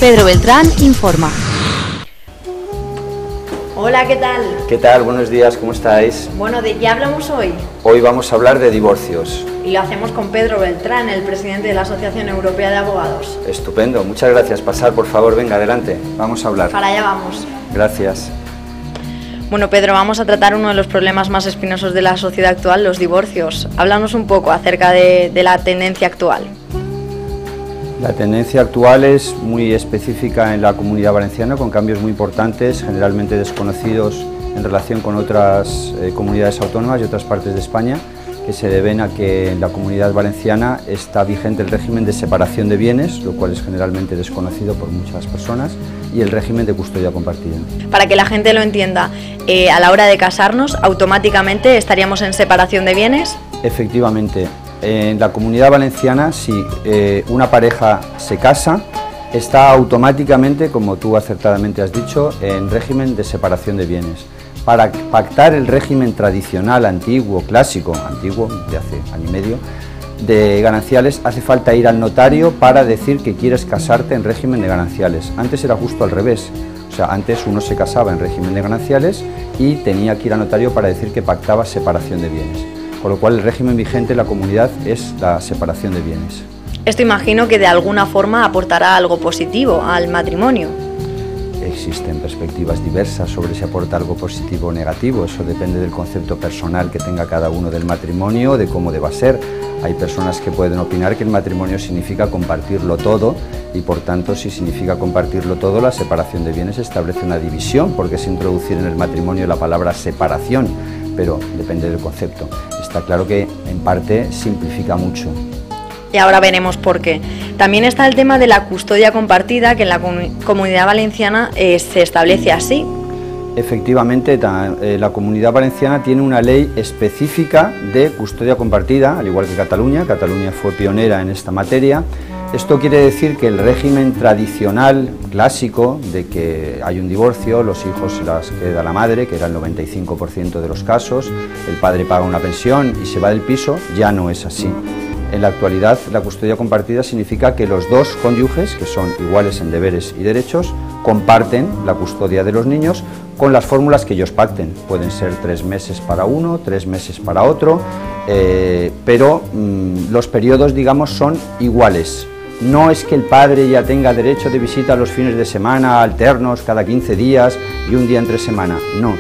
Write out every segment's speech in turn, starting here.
Pedro Beltrán informa. Hola, ¿qué tal? ¿Qué tal? Buenos días, ¿cómo estáis? Bueno, ¿de qué hablamos hoy? Hoy vamos a hablar de divorcios. Y lo hacemos con Pedro Beltrán, el presidente de la Asociación Europea de Abogados. Estupendo, muchas gracias. Pasar, por favor, venga, adelante. Vamos a hablar. Para allá vamos. Gracias. Bueno, Pedro, vamos a tratar uno de los problemas más espinosos de la sociedad actual, los divorcios. Háblanos un poco acerca de la tendencia actual. La tendencia actual es muy específica en la Comunidad Valenciana, con cambios muy importantes, generalmente desconocidos en relación con otras comunidades autónomas y otras partes de España, que se deben a que en la Comunidad Valenciana está vigente el régimen de separación de bienes, lo cual es generalmente desconocido por muchas personas, y el régimen de custodia compartida. Para que la gente lo entienda, a la hora de casarnos, ¿automáticamente estaríamos en separación de bienes? Efectivamente. En la Comunidad Valenciana, si una pareja se casa, está automáticamente, como tú acertadamente has dicho, en régimen de separación de bienes. Para pactar el régimen tradicional, antiguo, clásico, antiguo, de hace año y medio, de gananciales, hace falta ir al notario para decir que quieres casarte en régimen de gananciales. Antes era justo al revés. O sea, antes uno se casaba en régimen de gananciales y tenía que ir al notario para decir que pactaba separación de bienes. Con lo cual el régimen vigente en la comunidad es la separación de bienes. Esto imagino que de alguna forma aportará algo positivo al matrimonio. Existen perspectivas diversas sobre si aporta algo positivo o negativo, eso depende del concepto personal que tenga cada uno del matrimonio, de cómo deba ser. Hay personas que pueden opinar que el matrimonio significa compartirlo todo y por tanto si significa compartirlo todo, la separación de bienes establece una división, porque es introducir en el matrimonio la palabra separación, pero depende del concepto. Está claro que en parte simplifica mucho. Y ahora veremos por qué. También está el tema de la custodia compartida, que en la Comunidad Valenciana se establece así. Efectivamente, la Comunidad Valenciana tiene una ley específica de custodia compartida, al igual que Cataluña. Cataluña fue pionera en esta materia. Esto quiere decir que el régimen tradicional, clásico, de que hay un divorcio, los hijos se las queda la madre, que era el 95% de los casos, el padre paga una pensión y se va del piso, ya no es así. En la actualidad, la custodia compartida significa que los dos cónyuges, que son iguales en deberes y derechos, comparten la custodia de los niños con las fórmulas que ellos pacten. Pueden ser 3 meses para uno, 3 meses para otro, pero los periodos, digamos, son iguales. No es que el padre ya tenga derecho de visita los fines de semana alternos cada 15 días y un día entre semana, no.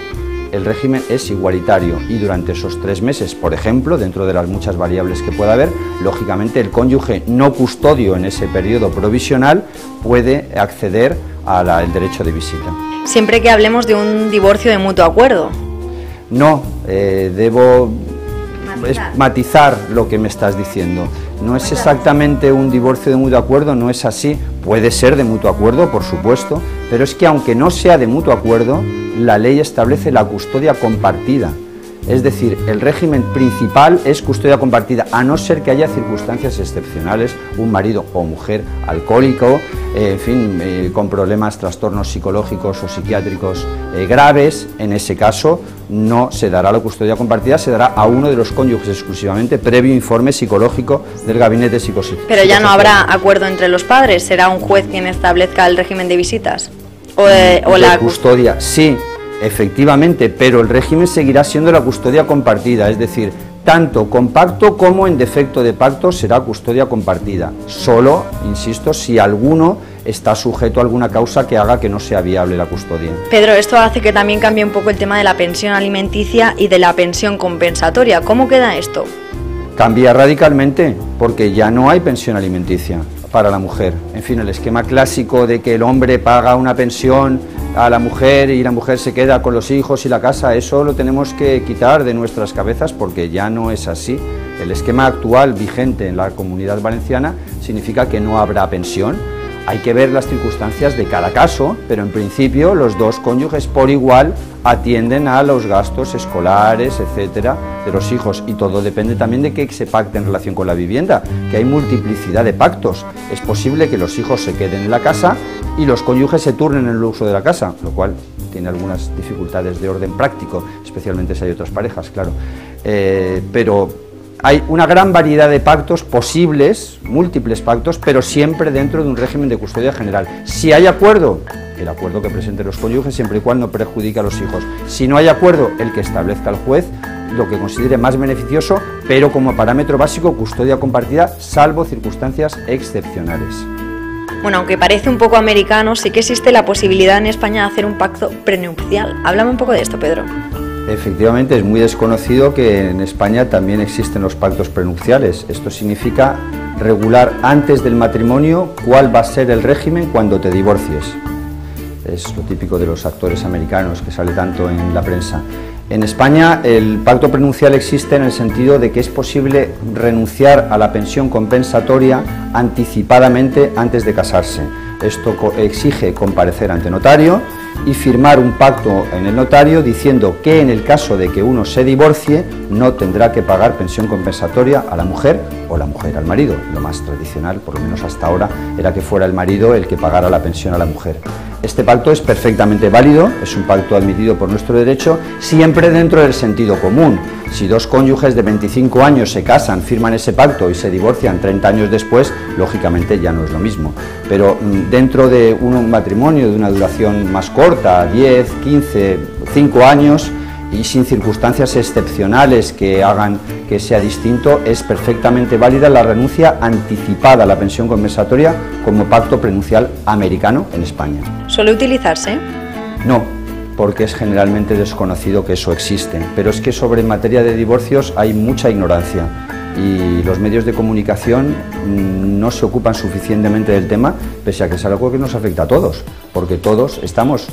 El régimen es igualitario y durante esos 3 meses, por ejemplo, dentro de las muchas variables que pueda haber, lógicamente el cónyuge no custodio en ese periodo provisional puede acceder al derecho de visita. Siempre que hablemos de un divorcio de mutuo acuerdo. No, debo matizar lo que me estás diciendo. No es exactamente un divorcio de mutuo acuerdo, no es así. Puede ser de mutuo acuerdo, por supuesto, pero es que aunque no sea de mutuo acuerdo, la ley establece la custodia compartida. Es decir, el régimen principal es custodia compartida, a no ser que haya circunstancias excepcionales, un marido o mujer alcohólico, en fin, con problemas, trastornos psicológicos o psiquiátricos graves. En ese caso no se dará la custodia compartida, se dará a uno de los cónyuges exclusivamente, previo informe psicológico del gabinete psicosocial. Pero ya no habrá acuerdo entre los padres, será un juez quien establezca el régimen de visitas o la custodia. Sí. Efectivamente, pero el régimen seguirá siendo la custodia compartida, es decir, tanto con pacto como en defecto de pacto será custodia compartida. Solo, insisto, si alguno está sujeto a alguna causa que haga que no sea viable la custodia. Pedro, esto hace que también cambie un poco el tema de la pensión alimenticia y de la pensión compensatoria. ¿Cómo queda esto? Cambia radicalmente, porque ya no hay pensión alimenticia para la mujer. En fin, el esquema clásico de que el hombre paga una pensión a la mujer y la mujer se queda con los hijos y la casa, eso lo tenemos que quitar de nuestras cabezas porque ya no es así. El esquema actual vigente en la Comunidad Valenciana significa que no habrá pensión. Hay que ver las circunstancias de cada caso, pero en principio los dos cónyuges por igual atienden a los gastos escolares, etcétera, de los hijos, y todo depende también de que se pacte en relación con la vivienda, que hay multiplicidad de pactos. Es posible que los hijos se queden en la casa y los cónyuges se turnen en el uso de la casa, lo cual tiene algunas dificultades de orden práctico, especialmente si hay otras parejas, claro. Pero hay una gran variedad de pactos posibles, múltiples pactos, pero siempre dentro de un régimen de custodia general. Si hay acuerdo, el acuerdo que presenten los cónyuges, siempre y cuando no perjudique a los hijos. Si no hay acuerdo, el que establezca el juez lo que considere más beneficioso, pero como parámetro básico, custodia compartida, salvo circunstancias excepcionales. Bueno, aunque parece un poco americano, sí que existe la posibilidad en España de hacer un pacto prenupcial. Háblame un poco de esto, Pedro. Efectivamente, es muy desconocido que en España también existen los pactos prenupciales. Esto significa regular antes del matrimonio cuál va a ser el régimen cuando te divorcies. Es lo típico de los actores americanos que sale tanto en la prensa. En España el pacto prenupcial existe en el sentido de que es posible renunciar a la pensión compensatoria anticipadamente antes de casarse. Esto exige comparecer ante notario y firmar un pacto en el notario diciendo que en el caso de que uno se divorcie no tendrá que pagar pensión compensatoria a la mujer o la mujer al marido. Lo más tradicional, por lo menos hasta ahora, era que fuera el marido el que pagara la pensión a la mujer. Este pacto es perfectamente válido, es un pacto admitido por nuestro derecho, siempre dentro del sentido común. Si dos cónyuges de 25 años se casan, firman ese pacto y se divorcian 30 años después, lógicamente ya no es lo mismo. Pero dentro de un matrimonio de una duración más corta, 10, 15, 5 años, y sin circunstancias excepcionales que hagan que sea distinto, es perfectamente válida la renuncia anticipada a la pensión compensatoria como pacto prenupcial americano en España. ¿Suele utilizarse? No, porque es generalmente desconocido que eso existe, pero es que sobre materia de divorcios hay mucha ignorancia y los medios de comunicación no se ocupan suficientemente del tema, pese a que es algo que nos afecta a todos, porque todos estamos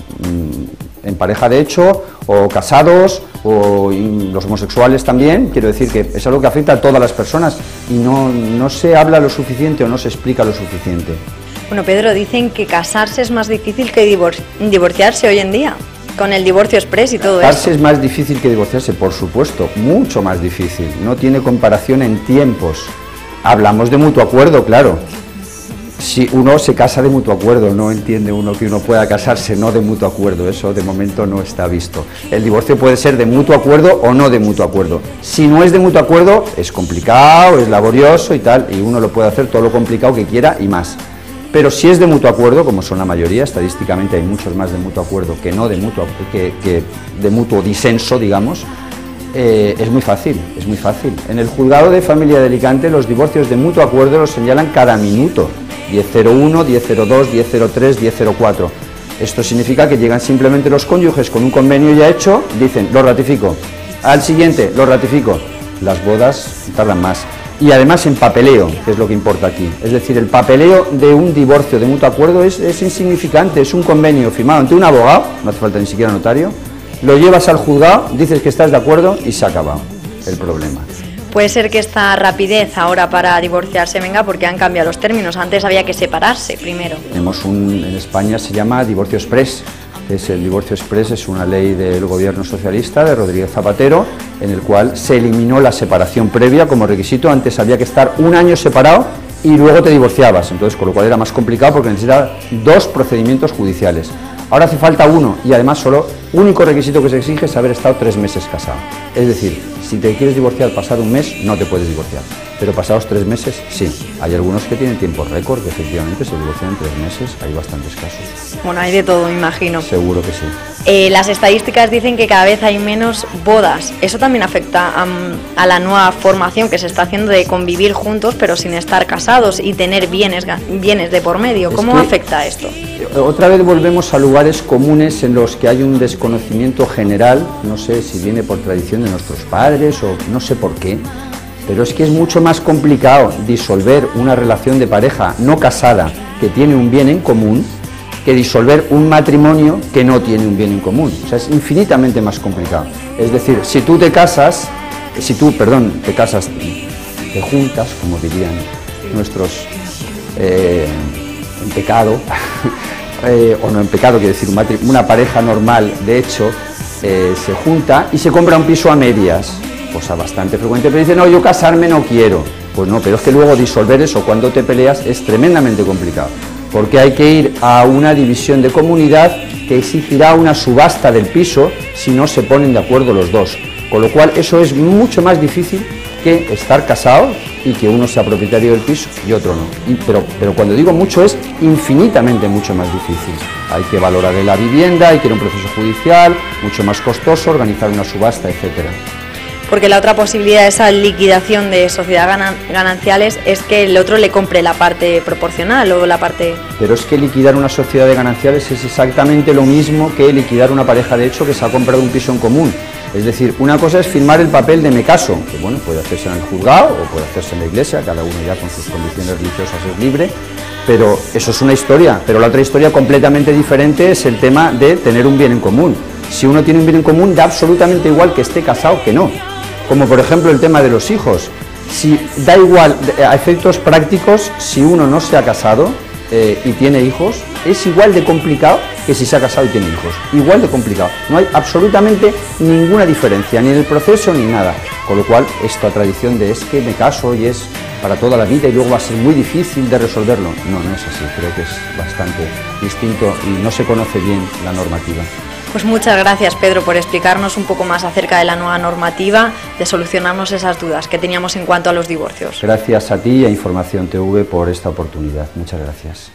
en pareja de hecho, o casados, o los homosexuales también. Quiero decir que es algo que afecta a todas las personas y no se habla lo suficiente o no se explica lo suficiente. Bueno, Pedro, dicen que casarse es más difícil que divorciarse hoy en día, con el divorcio exprés y todo eso. Casarse es más difícil que divorciarse, por supuesto, mucho más difícil, no tiene comparación en tiempos. Hablamos de mutuo acuerdo, claro. Si uno se casa de mutuo acuerdo, no entiende uno que uno pueda casarse no de mutuo acuerdo, eso de momento no está visto. El divorcio puede ser de mutuo acuerdo o no de mutuo acuerdo. Si no es de mutuo acuerdo, es complicado, es laborioso y tal, y uno lo puede hacer todo lo complicado que quiera y más. Pero si es de mutuo acuerdo, como son la mayoría, estadísticamente hay muchos más de mutuo acuerdo que no de mutuo, que de mutuo disenso, digamos, es muy fácil, es muy fácil. En el juzgado de familia de Alicante los divorcios de mutuo acuerdo los señalan cada minuto. 10.01, 10.02, 10.03, 10.04. Esto significa que llegan simplemente los cónyuges con un convenio ya hecho, dicen, lo ratifico. Al siguiente, lo ratifico. Las bodas tardan más. Y además en papeleo, que es lo que importa aquí. Es decir, el papeleo de un divorcio de mutuo acuerdo es insignificante, es un convenio firmado ante un abogado, no hace falta ni siquiera notario, lo llevas al juzgado, dices que estás de acuerdo y se ha acabado el problema. Puede ser que esta rapidez ahora para divorciarse venga porque han cambiado los términos. Antes había que separarse primero. Tenemos en España se llama divorcio exprés, que es el divorcio exprés, es una ley del gobierno socialista de Rodríguez Zapatero, en el cual se eliminó la separación previa como requisito. Antes había que estar un año separado y luego te divorciabas, entonces con lo cual era más complicado porque necesitaba 2 procedimientos judiciales. Ahora hace falta 1 y además solo único requisito que se exige es haber estado 3 meses casado. Es decir, si te quieres divorciar pasado un mes, no te puedes divorciar, pero pasados 3 meses, sí. Hay algunos que tienen tiempo récord, que efectivamente se divorcian en 3 meses, hay bastantes casos. Bueno, hay de todo, me imagino. Seguro que sí. Las estadísticas dicen que cada vez hay menos bodas. Eso también afecta a la nueva formación que se está haciendo de convivir juntos, pero sin estar casados y tener bienes de por medio. ¿Cómo afecta esto? Otra vez volvemos a lugares comunes en los que hay un desconocimiento general, no sé si viene por tradición de nuestros padres o no sé por qué, pero es que es mucho más complicado disolver una relación de pareja no casada que tiene un bien en común que disolver un matrimonio que no tiene un bien en común. O sea, es infinitamente más complicado. Es decir, si tú te casas, te juntas, como dirían nuestros en pecado, o no en pecado, quiero decir, una pareja normal, de hecho, se junta y se compra un piso a medias, cosa bastante frecuente, pero dice, no, yo casarme no quiero. Pues no, pero es que luego disolver eso cuando te peleas es tremendamente complicado, porque hay que ir a una división de comunidad que exigirá una subasta del piso si no se ponen de acuerdo los dos, con lo cual eso es mucho más difícil que estar casados y que uno sea propietario del piso y otro no. Pero cuando digo mucho es infinitamente mucho más difícil. Hay que valorar la vivienda, hay que ir a un proceso judicial, mucho más costoso, organizar una subasta, etcétera. Porque la otra posibilidad de esa liquidación de sociedades gananciales es que el otro le compre la parte proporcional o la parte... Pero es que liquidar una sociedad de gananciales es exactamente lo mismo que liquidar una pareja de hecho que se ha comprado un piso en común. Es decir, una cosa es firmar el papel de me caso, que bueno, puede hacerse en el juzgado o puede hacerse en la iglesia, cada uno ya con sus condiciones religiosas es libre, pero eso es una historia. Pero la otra historia completamente diferente es el tema de tener un bien en común. Si uno tiene un bien en común, da absolutamente igual que esté casado que no. Como por ejemplo el tema de los hijos. Si da igual, a efectos prácticos, si uno no se ha casado y tiene hijos, es igual de complicado que si se ha casado y tiene hijos. Igual de complicado. No hay absolutamente ninguna diferencia, ni en el proceso ni nada. Con lo cual, esta tradición de es que me caso y es para toda la vida y luego va a ser muy difícil de resolverlo. No, no es así. Creo que es bastante distinto y no se conoce bien la normativa. Pues muchas gracias, Pedro, por explicarnos un poco más acerca de la nueva normativa, de solucionarnos esas dudas que teníamos en cuanto a los divorcios. Gracias a ti y a Información TV por esta oportunidad. Muchas gracias.